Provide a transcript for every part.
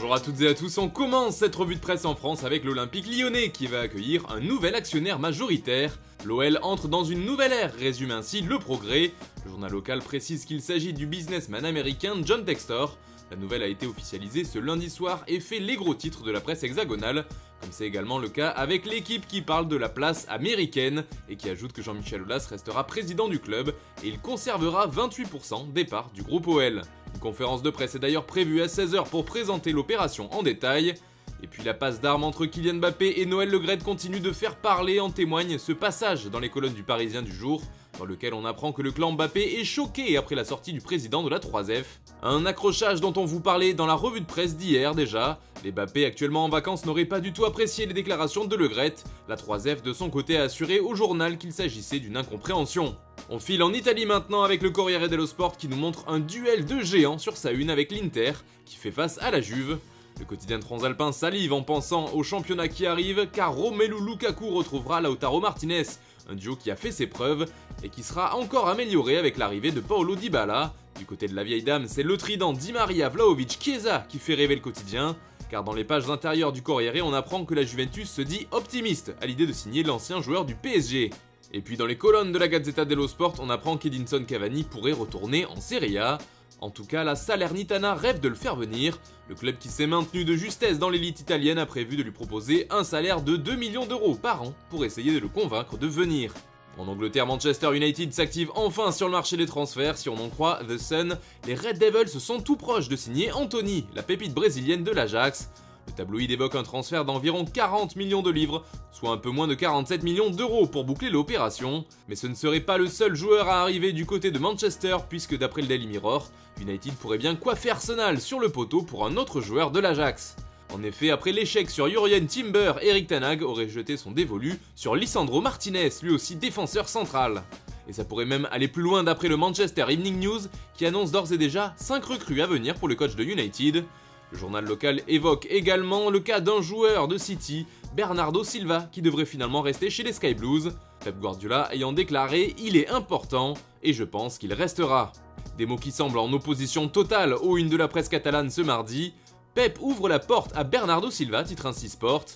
Bonjour à toutes et à tous, on commence cette revue de presse en France avec l'Olympique Lyonnais qui va accueillir un nouvel actionnaire majoritaire. L'OL entre dans une nouvelle ère, résume ainsi Le Progrès. Le journal local précise qu'il s'agit du businessman américain John Textor. La nouvelle a été officialisée ce lundi soir et fait les gros titres de la presse hexagonale, comme c'est également le cas avec l'équipe qui parle de la place américaine et qui ajoute que Jean-Michel Aulas restera président du club et il conservera 28% des parts du groupe OL. Une conférence de presse est d'ailleurs prévue à 16h pour présenter l'opération en détail. Et puis la passe d'armes entre Kylian Mbappé et Noël Le Graët continue de faire parler, en témoigne ce passage dans les colonnes du Parisien du jour, dans lequel on apprend que le clan Mbappé est choqué après la sortie du président de la 3F. Un accrochage dont on vous parlait dans la revue de presse d'hier déjà. Les Mbappé actuellement en vacances n'auraient pas du tout apprécié les déclarations de Le Graët. La 3F de son côté a assuré au journal qu'il s'agissait d'une incompréhension. On file en Italie maintenant avec le Corriere dello Sport qui nous montre un duel de géants sur sa une avec l'Inter qui fait face à la Juve. Le quotidien transalpin salive en pensant au championnat qui arrive car Romelu Lukaku retrouvera Lautaro Martinez, un duo qui a fait ses preuves et qui sera encore amélioré avec l'arrivée de Paulo Dybala. Du côté de la vieille dame, c'est le trident Di Maria, Vlahovic, Chiesa qui fait rêver le quotidien, car dans les pages intérieures du Corriere on apprend que la Juventus se dit optimiste à l'idée de signer l'ancien joueur du PSG. Et puis dans les colonnes de la Gazzetta dello Sport, on apprend qu'Edinson Cavani pourrait retourner en Serie A. En tout cas, la Salernitana rêve de le faire venir. Le club qui s'est maintenu de justesse dans l'élite italienne a prévu de lui proposer un salaire de 2 millions d'euros par an pour essayer de le convaincre de venir. En Angleterre, Manchester United s'active enfin sur le marché des transferts. Si on en croit The Sun, les Red Devils sont tout proches de signer Anthony, la pépite brésilienne de l'Ajax. Le tabloïd évoque un transfert d'environ 40 millions de livres, soit un peu moins de 47 millions d'euros pour boucler l'opération. Mais ce ne serait pas le seul joueur à arriver du côté de Manchester, puisque d'après le Daily Mirror, United pourrait bien coiffer Arsenal sur le poteau pour un autre joueur de l'Ajax. En effet, après l'échec sur Jurrien Timber, Erik ten Hag aurait jeté son dévolu sur Lisandro Martinez, lui aussi défenseur central. Et ça pourrait même aller plus loin d'après le Manchester Evening News, qui annonce d'ores et déjà 5 recrues à venir pour le coach de United. Le journal local évoque également le cas d'un joueur de City, Bernardo Silva, qui devrait finalement rester chez les Sky Blues. Pep Guardiola ayant déclaré « Il est important et je pense qu'il restera ». Des mots qui semblent en opposition totale aux unes de la presse catalane ce mardi. Pep ouvre la porte à Bernardo Silva, titre ainsi Sport,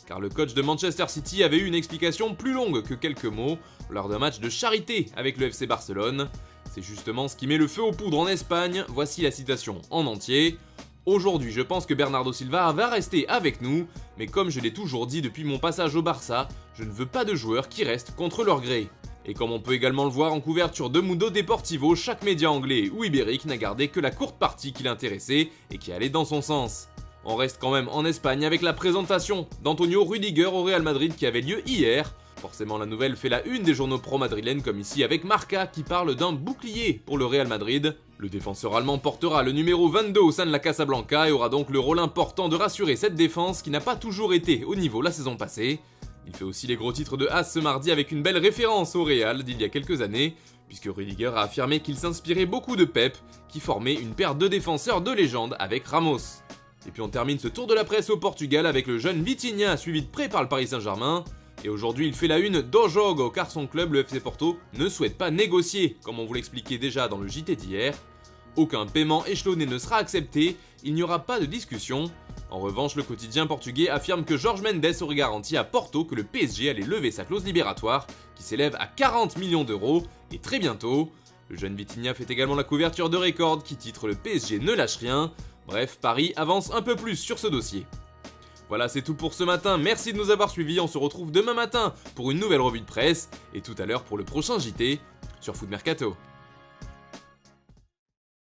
car le coach de Manchester City avait eu une explication plus longue que quelques mots lors d'un match de charité avec le FC Barcelone. C'est justement ce qui met le feu aux poudres en Espagne, voici la citation en entier. Aujourd'hui, je pense que Bernardo Silva va rester avec nous, mais comme je l'ai toujours dit depuis mon passage au Barça, je ne veux pas de joueurs qui restent contre leur gré. Et comme on peut également le voir en couverture de Mundo Deportivo, chaque média anglais ou ibérique n'a gardé que la courte partie qui l'intéressait et qui allait dans son sens. On reste quand même en Espagne avec la présentation d'Antonio Rudiger au Real Madrid qui avait lieu hier. Forcément la nouvelle fait la une des journaux pro-madrilènes comme ici avec Marca qui parle d'un bouclier pour le Real Madrid. Le défenseur allemand portera le numéro 22 au sein de la Casablanca et aura donc le rôle important de rassurer cette défense qui n'a pas toujours été au niveau la saison passée. Il fait aussi les gros titres de AS ce mardi avec une belle référence au Real d'il y a quelques années, puisque Rudiger a affirmé qu'il s'inspirait beaucoup de Pep, qui formait une paire de défenseurs de légende avec Ramos. Et puis on termine ce tour de la presse au Portugal avec le jeune Vitinha suivi de près par le Paris Saint-Germain. Et aujourd'hui il fait la une do jogo car son club, le FC Porto, ne souhaite pas négocier, comme on vous l'expliquait déjà dans le JT d'hier. Aucun paiement échelonné ne sera accepté, il n'y aura pas de discussion. En revanche, le quotidien portugais affirme que Jorge Mendes aurait garanti à Porto que le PSG allait lever sa clause libératoire, qui s'élève à 40 millions d'euros, et très bientôt. Le jeune Vitinha fait également la couverture de Record qui titre le PSG ne lâche rien. Bref, Paris avance un peu plus sur ce dossier. Voilà, c'est tout pour ce matin, merci de nous avoir suivis, on se retrouve demain matin pour une nouvelle revue de presse, et tout à l'heure pour le prochain JT sur Foot Mercato.